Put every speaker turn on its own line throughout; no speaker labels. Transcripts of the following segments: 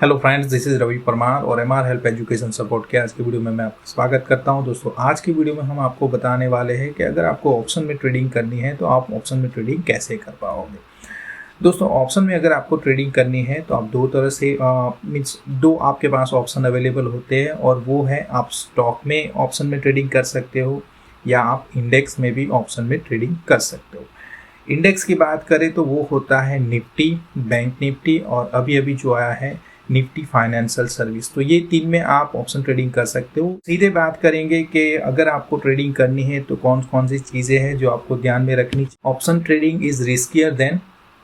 Hello friends, this is Ravi Parmar और MR help education support के आज की वीडियो में मैं आपका स्वागत करता हूं। दोस्तों, आज की वीडियो में हम आपको बताने वाले हैं कि अगर आपको ऑप्शन में ट्रेडिंग करनी है तो आप ऑप्शन में ट्रेडिंग कैसे कर पाओगे। दोस्तों, ऑप्शन में अगर आपको ट्रेडिंग करनी है तो आप दो तरह से मीन्स दो आपके पास ऑप्शन अवेलेबल होते हैं और वो है आप स्टॉक में ऑप्शन में ट्रेडिंग कर सकते हो या आप इंडेक्स में भी ऑप्शन में ट्रेडिंग कर सकते हो। इंडेक्स की बात करें तो वो होता है निफ्टी, बैंक निफ्टी और अभी अभी जो आया है निफ्टी फाइनेंशियल सर्विस। तो ये तीन में आप ऑप्शन ट्रेडिंग कर सकते हो। सीधे बात करेंगे कि अगर आपको ट्रेडिंग करनी है तो कौन कौन सी चीज़ें हैं जो आपको ध्यान में रखनी चाहिए। Option trading is riskier than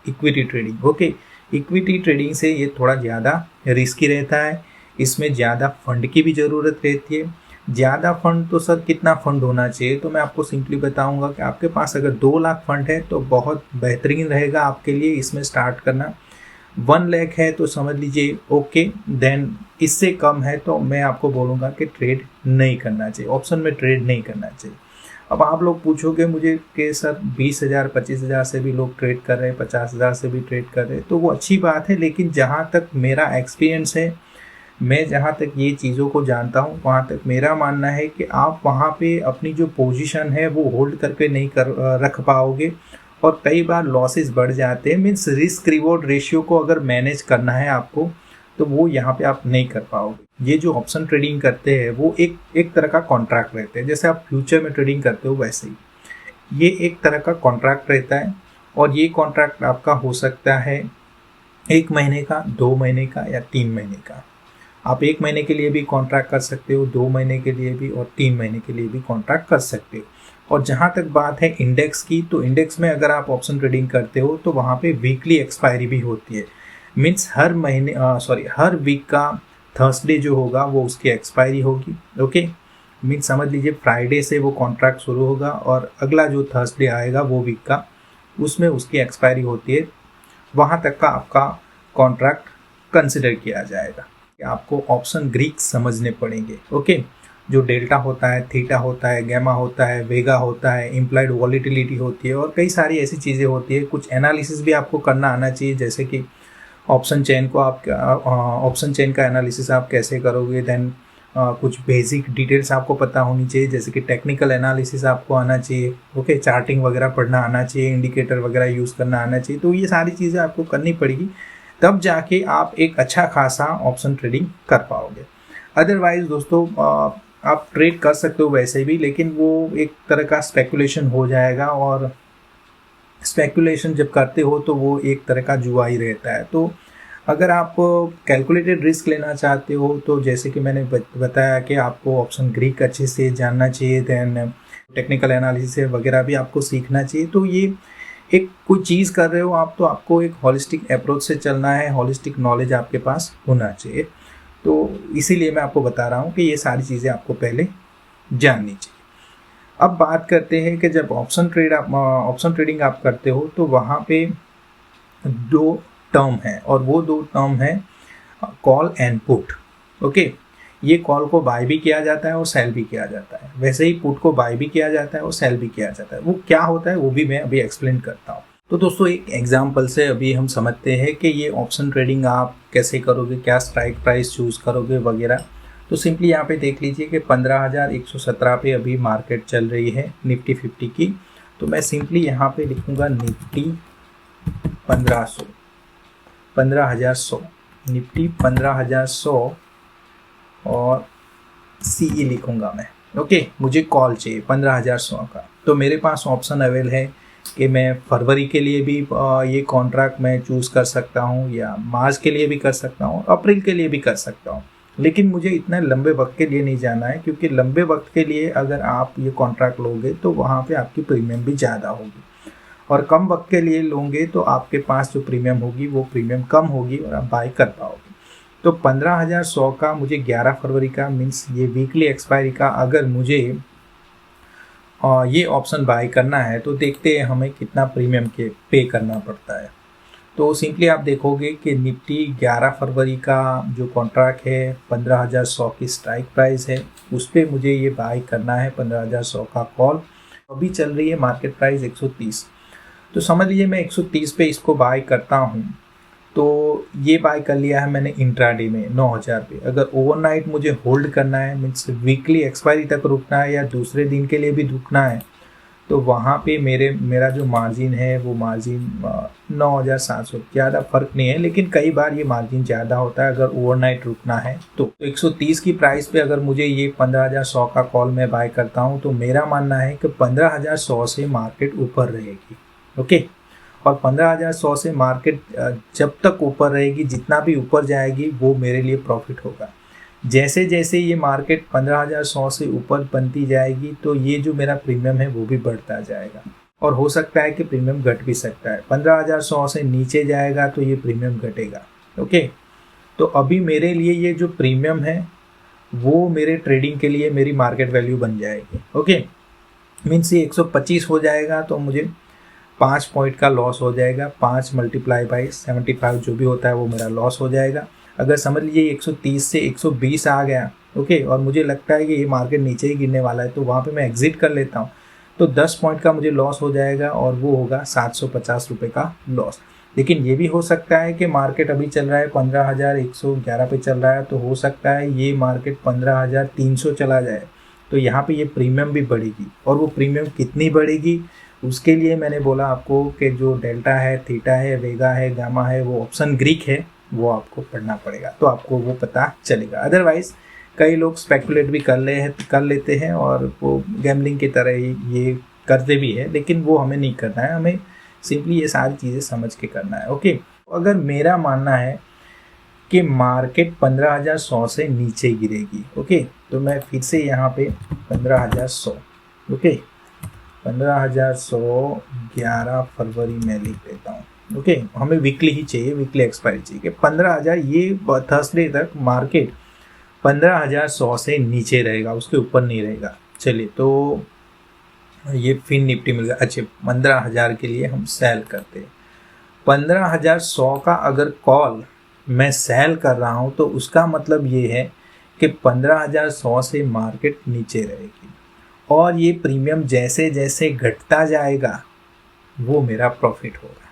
equity trading. Okay, equity trading से ये थोड़ा ज़्यादा रिस्की रहता है, इसमें ज़्यादा फंड की भी ज़रूरत रहती है। ज़्यादा फंड तो सर कितना फंड होना चाहिए, तो मैं आपको सिंपली बताऊंगा कि आपके पास अगर 2 लाख फंड है तो बहुत बेहतरीन रहेगा आपके लिए इसमें स्टार्ट करना। 1 लाख है तो समझ लीजिए ओके, देन इससे कम है तो मैं आपको बोलूँगा कि ट्रेड नहीं करना चाहिए, ऑप्शन में ट्रेड नहीं करना चाहिए। अब आप लोग पूछोगे मुझे कि सर 20,000 25,000 से भी लोग ट्रेड कर रहे हैं, 50,000 से भी ट्रेड कर रहे हैं, तो वो अच्छी बात है। लेकिन जहाँ तक मेरा एक्सपीरियंस है, मैं जहाँ तक ये चीज़ों को जानता हूँ, वहाँ तक मेरा मानना है कि आप वहाँ पे अपनी जो पोजीशन है वो होल्ड करके नहीं रख पाओगे और कई बार लॉसेस बढ़ जाते हैं। मीन्स रिस्क रिवॉर्ड रेशियो को अगर मैनेज करना है आपको तो वो यहाँ पे आप नहीं कर पाओगे। ये जो ऑप्शन ट्रेडिंग करते हैं वो एक तरह का कॉन्ट्रैक्ट रहते हैं, जैसे आप फ्यूचर में ट्रेडिंग करते हो वैसे ही ये एक तरह का कॉन्ट्रैक्ट रहता है। और ये कॉन्ट्रैक्ट आपका हो सकता है 1 महीने का, 2 महीने का या 3 महीने का। आप 1 महीने के लिए भी कॉन्ट्रैक्ट कर सकते हो, 2 महीने के लिए भी और 3 महीने के लिए भी कॉन्ट्रैक्ट कर सकते हो। और जहाँ तक बात है इंडेक्स की, तो इंडेक्स में अगर आप ऑप्शन ट्रेडिंग करते हो तो वहाँ पे वीकली एक्सपायरी भी होती है। मीन्स हर वीक का थर्सडे जो होगा वो उसकी एक्सपायरी होगी। ओके, मीन्स समझ लीजिए फ्राइडे से वो कॉन्ट्रैक्ट शुरू होगा और अगला जो थर्सडे आएगा वो वीक का, उसमें उसकी एक्सपायरी होती है। वहाँ तक का आपका कॉन्ट्रैक्ट कंसिडर किया जाएगा। आपको ऑप्शन ग्रीक समझने पड़ेंगे। ओके, जो डेल्टा होता है, थीटा होता है, गैमा होता है, वेगा होता है, इम्प्लाइड वॉलिटिलिटी होती है और कई सारी ऐसी चीज़ें होती है। कुछ एनालिसिस भी आपको करना आना चाहिए, जैसे कि ऑप्शन चेन का एनालिसिस आप कैसे करोगे। देन कुछ बेसिक डिटेल्स आपको पता होनी चाहिए, जैसे कि टेक्निकल एनालिसिस आपको आना चाहिए। ओके, चार्टिंग वगैरह पढ़ना आना चाहिए, इंडिकेटर वगैरह यूज़ करना आना चाहिए। तो ये सारी चीज़ें आपको करनी पड़ेगी, तब जाके आप एक अच्छा खासा ऑप्शन ट्रेडिंग कर पाओगे। अदरवाइज दोस्तों, आप ट्रेड कर सकते हो वैसे भी, लेकिन वो एक तरह का स्पेकुलेशन हो जाएगा और स्पेकुलेशन जब करते हो तो वो एक तरह का जुआ ही रहता है। तो अगर आप कैलकुलेटेड रिस्क लेना चाहते हो तो जैसे कि मैंने बताया कि आपको ऑप्शन ग्रीक अच्छे से जानना चाहिए, देन टेक्निकल एनालिसिस वगैरह भी आपको सीखना चाहिए। तो ये एक कोई चीज़ कर रहे हो आप तो आपको एक हॉलिस्टिक अप्रोच से चलना है, हॉलिस्टिक नॉलेज आपके पास होना चाहिए। तो इसीलिए मैं आपको बता रहा हूँ कि ये सारी चीज़ें आपको पहले जाननी चाहिए। अब बात करते हैं कि जब ऑप्शन ट्रेडिंग आप करते हो तो वहाँ पे 2 टर्म है और वो 2 टर्म है कॉल एंड पुट। ओके, ये कॉल को बाय भी किया जाता है और सेल भी किया जाता है, वैसे ही पुट को बाय भी किया जाता है और सेल भी किया जाता है। वो क्या होता है वो भी मैं अभी एक्सप्लेन करता हूँ। तो दोस्तों, एक एग्जांपल से अभी हम समझते हैं कि ये ऑप्शन ट्रेडिंग आप कैसे करोगे, क्या स्ट्राइक प्राइस चूज़ करोगे वगैरह। तो सिंपली यहाँ पे देख लीजिए कि 15,117 पे अभी मार्केट चल रही है निफ्टी 50 की। तो मैं सिंपली यहाँ पे लिखूँगा निफ्टी 15,100, निफ्टी 15,100 और CE लिखूंगा मैं। ओके, मुझे कॉल चाहिए 15,100 का। तो मेरे पास ऑप्शन अवेल है कि मैं फरवरी के लिए भी ये कॉन्ट्रैक्ट मैं चूज़ कर सकता हूँ या मार्च के लिए भी कर सकता हूँ, अप्रैल के लिए भी कर सकता हूँ। लेकिन मुझे इतना लंबे वक्त के लिए नहीं जाना है, क्योंकि लंबे वक्त के लिए अगर आप ये कॉन्ट्रैक्ट लोगे तो वहाँ पे आपकी प्रीमियम भी ज़्यादा होगी और कम वक्त के लिए लोगे तो आपके पास जो प्रीमियम होगी वो प्रीमियम कम होगी और आप बाय कर पाओगे। तो 15,100 का मुझे 11 फरवरी का, मीन्स ये वीकली एक्सपायरी का, अगर मुझे ये ऑप्शन बाय करना है तो देखते हैं हमें कितना प्रीमियम के पे करना पड़ता है। तो सिंपली आप देखोगे कि निफ्टी 11 फरवरी का जो कॉन्ट्रैक्ट है 15,100 की स्ट्राइक प्राइस है, उस पर मुझे ये बाय करना है 15,100 का कॉल। अभी चल रही है मार्केट प्राइस 130। तो समझ लीजिए मैं 130 पे इसको बाय करता हूँ तो ये बाय कर लिया है मैंने इंट्राडे में 9,000 पे। अगर ओवरनाइट मुझे होल्ड करना है, मीन्स वीकली एक्सपायरी तक रुकना है या दूसरे दिन के लिए भी रुकना है, तो वहाँ पे मेरा जो मार्जिन है वो मार्जिन 9,700, ज़्यादा फर्क नहीं है, लेकिन कई बार ये मार्जिन ज़्यादा होता है अगर ओवरनाइट रुकना है। तो 130 की प्राइस पे अगर मुझे ये 15,100 का कॉल मैं बाय करता हूँ, तो मेरा मानना है कि 15,100 से मार्केट ऊपर रहेगी। ओके, और 15,100 से मार्केट जब तक ऊपर रहेगी, जितना भी ऊपर जाएगी वो मेरे लिए प्रॉफिट होगा। जैसे जैसे ये मार्केट 15,100 से ऊपर बनती जाएगी, तो ये जो मेरा प्रीमियम है वो भी बढ़ता जाएगा, और हो सकता है कि प्रीमियम घट भी सकता है। 15,100 से नीचे जाएगा तो ये प्रीमियम घटेगा। ओके, तो अभी मेरे लिए ये जो प्रीमियम है वो मेरे ट्रेडिंग के लिए मेरी मार्केट वैल्यू बन जाएगी। ओके, मीन्स ये 125 हो जाएगा तो मुझे 5 पॉइंट का लॉस हो जाएगा। 5 मल्टीप्लाई बाई 75 जो भी होता है वो मेरा लॉस हो जाएगा। अगर समझ लीजिए 130 से 120 आ गया, ओके, और मुझे लगता है कि ये मार्केट नीचे ही गिरने वाला है, तो वहाँ पे मैं एग्जिट कर लेता हूँ, तो 10 पॉइंट का मुझे लॉस हो जाएगा, और वो होगा 750 रुपये का लॉस। लेकिन ये भी हो सकता है कि मार्केट अभी चल रहा है 15,111 पे चल रहा है, तो हो सकता है ये मार्केट 15,300 चला जाए, तो यहाँ पे ये प्रीमियम भी बढ़ेगी। और वो प्रीमियम कितनी बढ़ेगी, उसके लिए मैंने बोला आपको कि जो डेल्टा है, थीटा है, वेगा है, गामा है, वो ऑप्शन ग्रीक है, वो आपको पढ़ना पड़ेगा, तो आपको वो पता चलेगा। अदरवाइज कई लोग स्पेकुलेट भी कर लेते हैं और वो गैम्बलिंग की तरह ही ये करते भी है, लेकिन वो हमें नहीं करना है। हमें सिंपली ये सारी चीज़ें समझ के करना है। ओके, अगर मेरा मानना है कि मार्केट 15,100 से नीचे गिरेगी, ओके, तो मैं फिर से यहाँ पे 15,100, ओके, 15,100 11 फरवरी में लिख देता हूँ। ओके, हमें वीकली ही चाहिए, वीकली एक्सपायरी चाहिए कि 15,000, ये थर्सडे तक मार्केट 15,100 से नीचे रहेगा, उसके ऊपर नहीं रहेगा। चलिए, तो ये फिर निफ्टी मिल गया। अच्छा, 15,000 के लिए हम सेल करते हैं। 15,100 का अगर कॉल मैं सेल कर रहा हूँ, तो उसका मतलब ये है कि 15,100 से मार्केट नीचे रहेगी, और ये प्रीमियम जैसे जैसे घटता जाएगा वो मेरा प्रॉफिट होगा।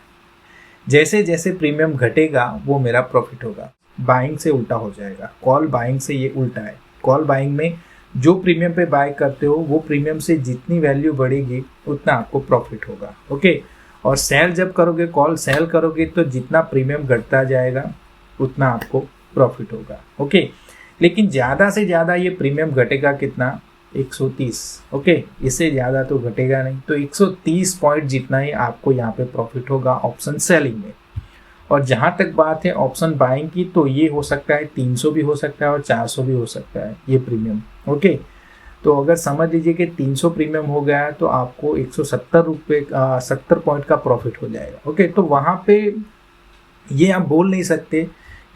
जैसे जैसे प्रीमियम घटेगा वो मेरा प्रॉफिट होगा। बाइंग से उल्टा हो जाएगा, कॉल बाइंग से ये उल्टा है। कॉल बाइंग में जो प्रीमियम पे बाय करते हो, वो प्रीमियम से जितनी वैल्यू बढ़ेगी उतना आपको प्रॉफिट होगा। ओके, और सेल जब करोगे, कॉल सेल करोगे, तो जितना प्रीमियम घटता जाएगा उतना आपको प्रॉफिट होगा। ओके, लेकिन ज़्यादा से ज़्यादा ये प्रीमियम घटेगा कितना, 130। ओके, इससे ज़्यादा तो घटेगा नहीं, तो 130 पॉइंट जितना ही आपको यहाँ पे प्रॉफिट होगा ऑप्शन सेलिंग में। और जहाँ तक बात है ऑप्शन बाइंग की, तो ये हो सकता है 300 भी हो सकता है और 400 भी हो सकता है ये प्रीमियम। ओके, तो अगर समझ लीजिए कि 300 प्रीमियम हो गया, तो आपको 170 रुपये 70 पॉइंट का प्रॉफिट हो जाएगा। ओके, तो वहाँ पे ये आप बोल नहीं सकते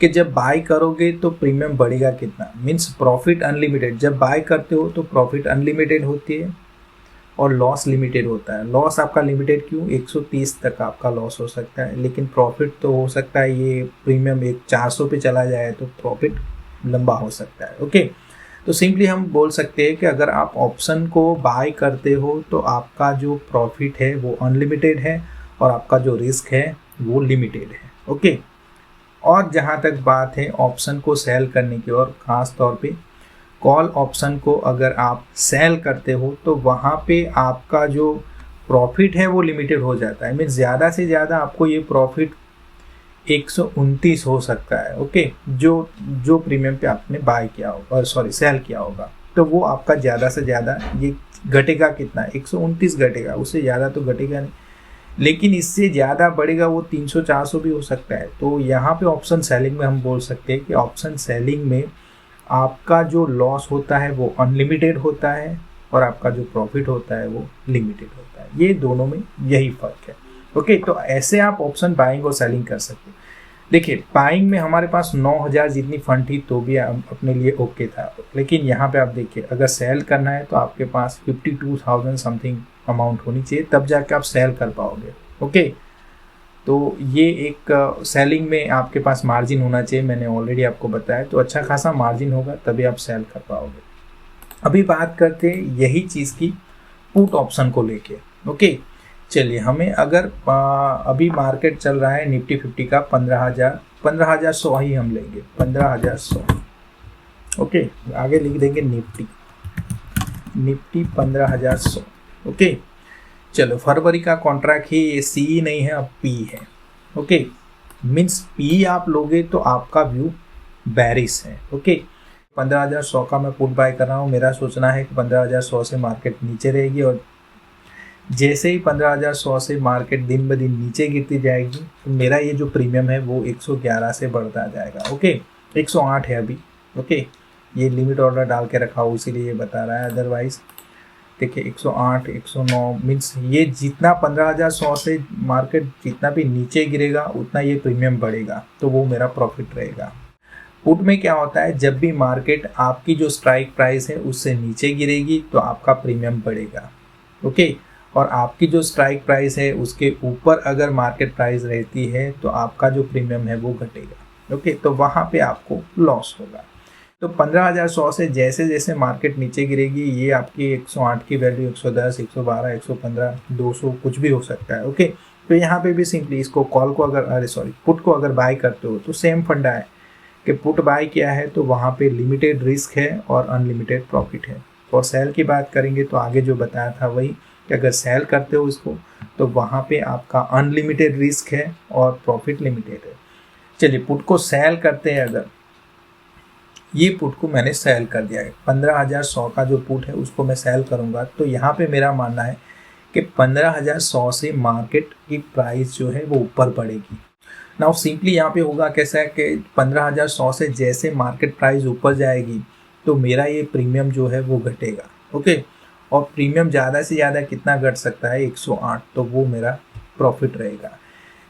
कि जब बाय करोगे तो प्रीमियम बढ़ेगा कितना, मीन्स प्रॉफिट अनलिमिटेड। जब बाय करते हो तो प्रॉफिट अनलिमिटेड होती है और लॉस लिमिटेड होता है। लॉस आपका लिमिटेड क्यों, 130 तक आपका लॉस हो सकता है, लेकिन प्रॉफिट तो हो सकता है ये प्रीमियम 400 पे चला जाए तो प्रॉफिट लंबा हो सकता है। ओके, तो सिंपली हम बोल सकते हैं कि अगर आप ऑप्शन को बाय करते हो तो आपका जो प्रॉफिट है वो अनलिमिटेड है और आपका जो रिस्क है वो लिमिटेड है। ओके, और जहाँ तक बात है ऑप्शन को सेल करने की, और ख़ास तौर पे कॉल ऑप्शन को अगर आप सेल करते हो, तो वहाँ पे आपका जो प्रॉफिट है वो लिमिटेड हो जाता है। मीन्स ज़्यादा से ज़्यादा आपको ये प्रॉफिट 129 हो सकता है। ओके, जो प्रीमियम पे आपने बाय किया होगा, और सॉरी सेल किया होगा, तो वो आपका ज़्यादा से ज़्यादा ये घटेगा कितना, 129 घटेगा, उससे ज़्यादा तो घटेगा नहीं, लेकिन इससे ज़्यादा बढ़ेगा वो 300-400 भी हो सकता है। तो यहाँ पे ऑप्शन सेलिंग में हम बोल सकते हैं कि ऑप्शन सेलिंग में आपका जो लॉस होता है वो अनलिमिटेड होता है और आपका जो प्रॉफिट होता है वो लिमिटेड होता है। ये दोनों में यही फ़र्क है। ओके, तो ऐसे आप ऑप्शन बाइंग और सेलिंग कर सकते हो। देखिए, बाइंग में हमारे पास 9,000 जितनी फंड थी तो भी अपने लिए ओके था, लेकिन यहाँ पे आप देखिए अगर सेल करना है तो आपके पास 52,000 समथिंग अमाउंट होनी चाहिए, तब जाके आप सेल कर पाओगे। ओके, तो ये एक सेलिंग में आपके पास मार्जिन होना चाहिए, मैंने ऑलरेडी आपको बताया, तो अच्छा खासा मार्जिन होगा तभी आप सेल कर पाओगे। अभी बात करते हैं यही चीज़ की पुट ऑप्शन को लेके। ओके, चलिए हमें अगर अभी मार्केट चल रहा है निफ्टी 50 का 15,100 ही हम लेंगे, 15,100। ओके, आगे लिख देंगे निफ्टी 15,100। ओके, चलो फरवरी का कॉन्ट्रैक्ट ही ये सी नहीं है, अब पी है। ओके, मीन्स पी आप लोगे तो आपका व्यू बैरिश है। ओके, 15,100 का मैं पुट बाय कर रहा हूँ। मेरा सोचना है कि 15,100 से मार्केट नीचे रहेगी, और जैसे ही 15,100 से मार्केट दिन ब दिन नीचे गिरती जाएगी तो मेरा ये जो प्रीमियम है वो 111 से बढ़ता जाएगा। ओके, 108 है अभी। ओके, ये लिमिट ऑर्डर डाल के रखा हो इसीलिए ये बता रहा है, अदरवाइज देखिए 108, 109 मीन्स ये जितना 15,100 से मार्केट जितना भी नीचे गिरेगा उतना ये प्रीमियम बढ़ेगा, तो वो मेरा प्रॉफिट रहेगा। पुट में क्या होता है, जब भी मार्केट आपकी जो स्ट्राइक प्राइस है उससे नीचे गिरेगी तो आपका प्रीमियम बढ़ेगा। ओके, और आपकी जो स्ट्राइक प्राइस है उसके ऊपर अगर मार्केट प्राइस रहती है तो आपका जो प्रीमियम है वो घटेगा। ओके, तो वहाँ पे आपको लॉस होगा। तो 15,100 से जैसे जैसे मार्केट नीचे गिरेगी ये आपकी 108 की वैल्यू 110, 112, 115, 200 कुछ भी हो सकता है। ओके, तो यहाँ पे भी सिंपली इसको कॉल को अगर पुट को अगर बाय करते हो तो सेम फंडा है कि पुट बाय किया है तो वहाँ पे लिमिटेड रिस्क है और अनलिमिटेड प्रॉफिट है। और सेल की बात करेंगे तो आगे जो बताया था वही कि अगर सेल करते हो इसको तो वहाँ पे आपका अनलिमिटेड रिस्क है और प्रॉफिट लिमिटेड है। चलिए पुट को सेल करते हैं, अगर ये पुट को मैंने सेल कर दिया है, 15,100 का जो पुट है उसको मैं सेल करूँगा, तो यहाँ पे मेरा मानना है कि 15,100 से मार्केट की प्राइस जो है वो ऊपर बढ़ेगी। नाउ सिंपली यहाँ पे होगा कैसा है कि 15,100 से जैसे मार्केट प्राइस ऊपर जाएगी तो मेरा ये प्रीमियम जो है वो घटेगा। ओके, और प्रीमियम ज़्यादा से ज़्यादा कितना घट सकता है, 108, तो वो मेरा प्रॉफिट रहेगा।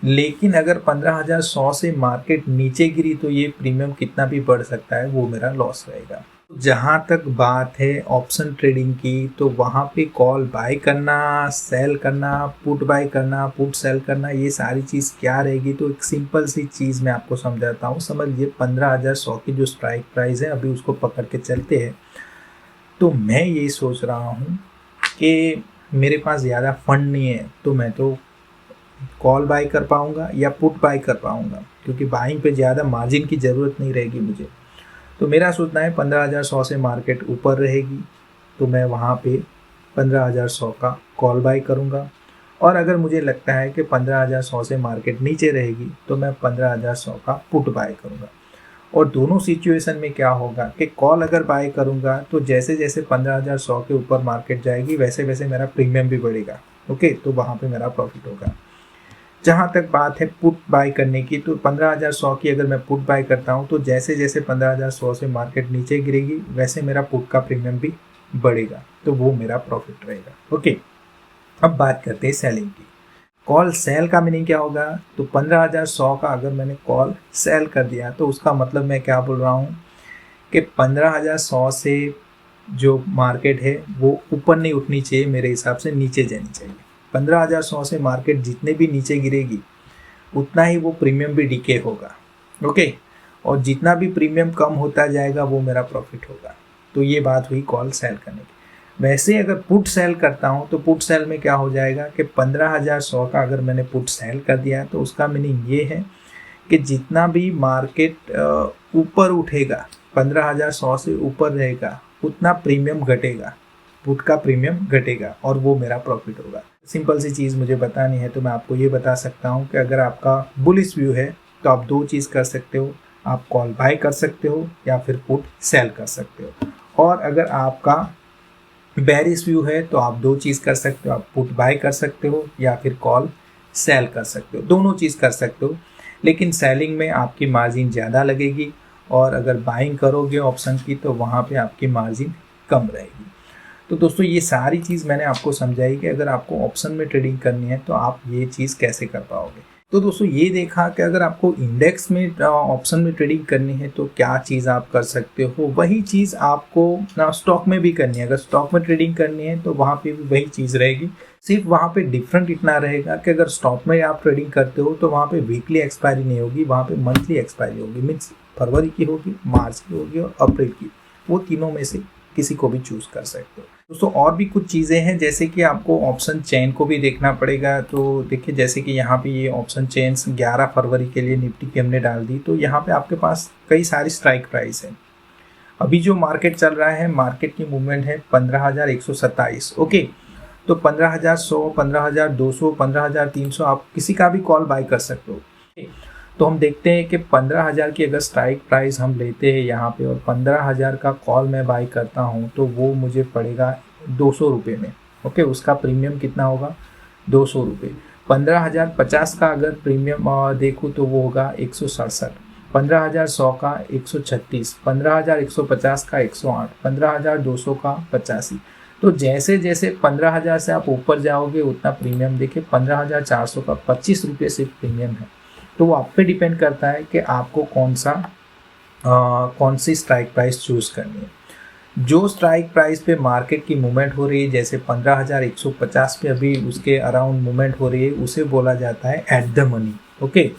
लेकिन अगर 15,100 से मार्केट नीचे गिरी तो ये प्रीमियम कितना भी बढ़ सकता है, वो मेरा लॉस रहेगा। जहाँ तक बात है ऑप्शन ट्रेडिंग की, तो वहाँ पे कॉल बाय करना, सेल करना, पुट बाय करना, पुट सेल करना, ये सारी चीज़ क्या रहेगी, तो एक सिंपल सी चीज़ मैं आपको समझाता हूँ। समझिए 15,100 की जो स्ट्राइक प्राइस है अभी उसको पकड़ के चलते हैं, तो मैं ये सोच रहा हूँ कि मेरे पास ज़्यादा फंड नहीं है तो मैं तो कॉल बाय कर पाऊँगा या पुट बाय कर पाऊँगा, क्योंकि बाइंग पे ज़्यादा मार्जिन की ज़रूरत नहीं रहेगी मुझे। तो मेरा सोचना है 15,100 से मार्केट ऊपर रहेगी तो मैं वहाँ पे 15,100 का कॉल बाय करूँगा, और अगर मुझे लगता है कि 15,100 से मार्केट नीचे रहेगी तो मैं 15,100 का पुट बाय करूँगा। और दोनों सिचुएशन में क्या होगा कि कॉल अगर बाय करूँगा तो जैसे जैसे 15,100 के ऊपर मार्केट जाएगी वैसे वैसे मेरा प्रीमियम भी बढ़ेगा। ओके, तो वहाँ पे मेरा प्रॉफिट होगा। जहाँ तक बात है पुट बाय करने की, तो 15,100 की अगर मैं पुट बाय करता हूँ तो जैसे जैसे 15,100 से मार्केट नीचे गिरेगी वैसे मेरा पुट का प्रीमियम भी बढ़ेगा, तो वो मेरा प्रॉफिट रहेगा। ओके, अब बात करते हैं सेलिंग की। कॉल सेल का मीनिंग क्या होगा, तो 15,100 का अगर मैंने कॉल सेल कर दिया तो उसका मतलब मैं क्या बोल रहा हूँ कि 15,100 से जो मार्केट है वो ऊपर नहीं उठनी चाहिए, मेरे हिसाब से नीचे जानी चाहिए। 15,100 से मार्केट जितने भी नीचे गिरेगी उतना ही वो प्रीमियम भी डिके होगा। ओके, और जितना भी प्रीमियम कम होता जाएगा वो मेरा प्रॉफिट होगा। तो ये बात हुई कॉल सेल करने की। वैसे अगर पुट सेल करता हूँ तो पुट सेल में क्या हो जाएगा कि 15,100 का अगर मैंने पुट सेल कर दिया तो उसका मीनिंग ये है कि जितना भी मार्केट ऊपर उठेगा 15,100 से ऊपर रहेगा उतना प्रीमियम घटेगा, पुट का प्रीमियम घटेगा और वो मेरा प्रॉफिट होगा। सिंपल सी चीज़ मुझे बतानी है तो मैं आपको ये बता सकता हूँ कि अगर आपका बुलिश व्यू है तो आप दो चीज़ कर सकते हो, आप कॉल बाय कर सकते हो या फिर पुट सेल कर सकते हो। और अगर आपका बेरिश व्यू है तो आप दो चीज़ कर सकते हो, आप पुट बाय कर सकते हो या फिर कॉल सेल कर सकते हो, दोनों चीज़ कर सकते हो। लेकिन सेलिंग में आपकी मार्जिन ज़्यादा लगेगी और अगर बाइंग करोगे ऑप्शन की तो वहाँ पे आपकी मार्जिन कम रहेगी। तो दोस्तों ये सारी चीज़ मैंने आपको समझाई कि अगर आपको ऑप्शन में ट्रेडिंग करनी है तो आप ये चीज़ कैसे कर पाओगे। तो दोस्तों ये देखा कि अगर आपको इंडेक्स में ऑप्शन में ट्रेडिंग करनी है तो क्या चीज़ आप कर सकते हो, वही चीज़ आपको स्टॉक में भी करनी है। अगर स्टॉक में ट्रेडिंग करनी है तो वहाँ पे भी वही चीज़ रहेगी, सिर्फ वहाँ पे डिफरेंट इतना रहेगा कि अगर स्टॉक में आप ट्रेडिंग करते हो तो वहाँ पे वीकली एक्सपायरी नहीं होगी, वहाँ पे मंथली एक्सपायरी होगी। मीन्स फरवरी की होगी, मार्च की होगी और अप्रैल की, वो तीनों में से किसी को भी चूज़ कर सकते हो। दोस्तों और भी कुछ चीज़ें हैं, जैसे कि आपको ऑप्शन चेन को भी देखना पड़ेगा। तो देखिए जैसे कि यहाँ पे ये ऑप्शन चेन्स 11 फरवरी के लिए निफ्टी की हमने डाल दी, तो यहाँ पे आपके पास कई सारी स्ट्राइक प्राइस है। अभी जो मार्केट चल रहा है, मार्केट की मूवमेंट है 15,127। ओके, तो 15,100, 15,200, 15,300 आप किसी का भी कॉल बाय कर सकते हो। तो हम देखते हैं कि 15,000 की अगर स्ट्राइक प्राइस हम लेते हैं यहाँ पे और 15,000 का कॉल मैं बाई करता हूँ, तो वो मुझे पड़ेगा 200 रुपये में। ओके, उसका प्रीमियम कितना होगा? 200 रुपये। 15,050 का अगर प्रीमियम देखूँ तो वो होगा 167। 15,100 का 136, 15,150 का 108, 15,200 का 85। तो जैसे जैसे 15,000 से आप ऊपर जाओगे उतना प्रीमियम। देखिए 15,400 का 25 रुपये सिर्फ प्रीमियम है। तो वो आप पे डिपेंड करता है कि आपको कौन सी स्ट्राइक प्राइस चूज़ करनी है। जो स्ट्राइक प्राइस पे मार्केट की मूवमेंट हो रही है, जैसे 15,150 पे अभी उसके अराउंड मूवमेंट हो रही है, उसे बोला जाता है एट द मनी। ओके,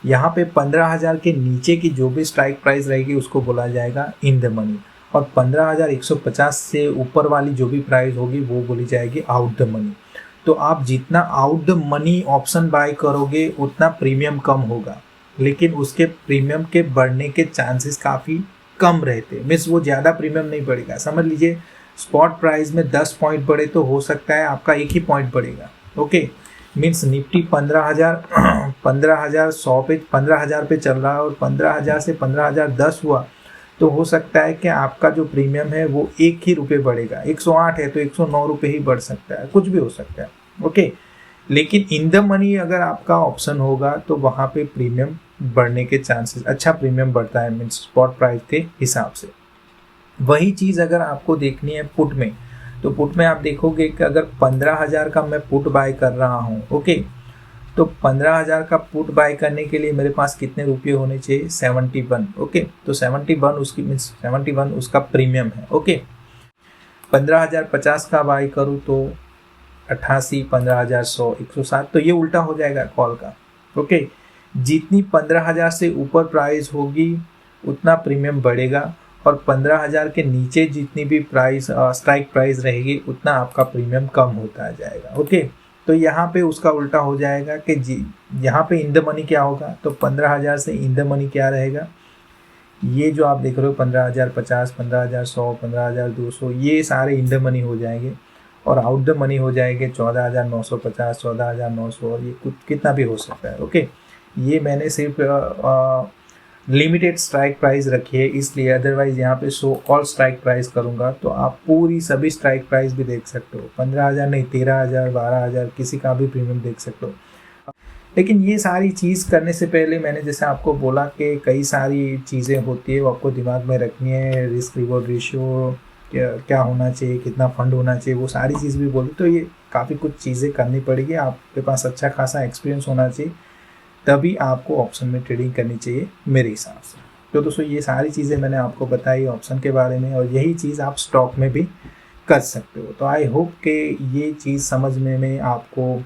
यहाँ पे 15,000 के नीचे की जो भी स्ट्राइक प्राइस रहेगी उसको बोला जाएगा इन द मनी, और 15,150 से ऊपर वाली जो भी प्राइस होगी वो बोली जाएगी आउट द मनी। तो आप जितना out the money option buy करोगे उतना प्रीमियम कम होगा, लेकिन उसके प्रीमियम के बढ़ने के चांसेस काफ़ी कम रहते हैं। मीन्स वो ज़्यादा प्रीमियम नहीं बढ़ेगा। समझ लीजिए स्पॉट प्राइस में 10 पॉइंट बढ़े तो हो सकता है आपका 1 ही पॉइंट बढ़ेगा। ओके, मीन्स निफ्टी 15,100 पे 15,000 पे चल रहा है और 15,000 से 15,010 हुआ, तो हो सकता है कि आपका जो प्रीमियम है वो 1 ही रुपये बढ़ेगा। 108 है तो 109 रुपये ही बढ़ सकता है, कुछ भी हो सकता है। ओके, लेकिन इन द मनी अगर आपका ऑप्शन होगा तो वहाँ पे प्रीमियम बढ़ने के चांसेस, अच्छा प्रीमियम बढ़ता है मीन्स स्पॉट प्राइस के हिसाब से। वही चीज़ अगर आपको देखनी है पुट में, तो पुट में आप देखोगे कि अगर 15,000 का मैं पुट बाय कर रहा हूँ, ओके, तो 15,000 का पुट बाय करने के लिए मेरे पास कितने रुपये होने चाहिए? 71। ओके, तो 71 उसकी मीन्स 71 उसका प्रीमियम है। ओके, 15,050 का बाय करूँ तो 88, 15,100, 107, तो ये उल्टा हो जाएगा कॉल का। ओके, जितनी 15,000 से ऊपर प्राइस होगी उतना प्रीमियम बढ़ेगा, और 15,000 के नीचे जितनी भी प्राइस स्ट्राइक प्राइस रहेगी उतना आपका प्रीमियम कम होता जाएगा। ओके, तो यहाँ पे उसका उल्टा हो जाएगा कि जी यहाँ पे इन द मनी क्या होगा, तो 15,000 से इन द मनी क्या रहेगा? ये जो आप देख रहे हो 15,050, 15,100, 15,200, ये सारे इन द मनी हो जाएंगे, और आउट द मनी हो जाएंगे 14,950, 14,900, और ये कुछ कितना भी हो सकता है। ओके, ये मैंने सिर्फ लिमिटेड स्ट्राइक प्राइस रखी है इसलिए, अदरवाइज यहाँ पे सो ऑल स्ट्राइक प्राइस करूँगा तो आप पूरी सभी स्ट्राइक प्राइस भी देख सकते हो। 15,000 नहीं, 13,000, 12,000 किसी का भी प्रीमियम देख सकते हो। लेकिन ये सारी चीज़ करने से पहले मैंने जैसे आपको बोला कि कई सारी चीज़ें होती है वो आपको दिमाग में रखनी है। रिस्क रिवॉर्ड रेशियो क्या होना चाहिए, कितना फंड होना चाहिए, वो सारी चीज़ भी बोली, तो ये काफ़ी कुछ चीज़ें करनी पड़ेगी। आपके पास अच्छा खासा एक्सपीरियंस होना चाहिए, तभी आपको ऑप्शन में ट्रेडिंग करनी चाहिए मेरे हिसाब से। तो दोस्तों ये सारी चीज़ें मैंने आपको बताई ऑप्शन के बारे में, और यही चीज़ आप स्टॉक में भी कर सकते हो। तो आई होप कि ये चीज़ समझने में आपको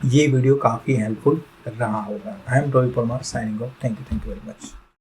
ये वीडियो काफ़ी हेल्पफुल रहा होगा। I am Rohit Parmar signing off. Thank you very much.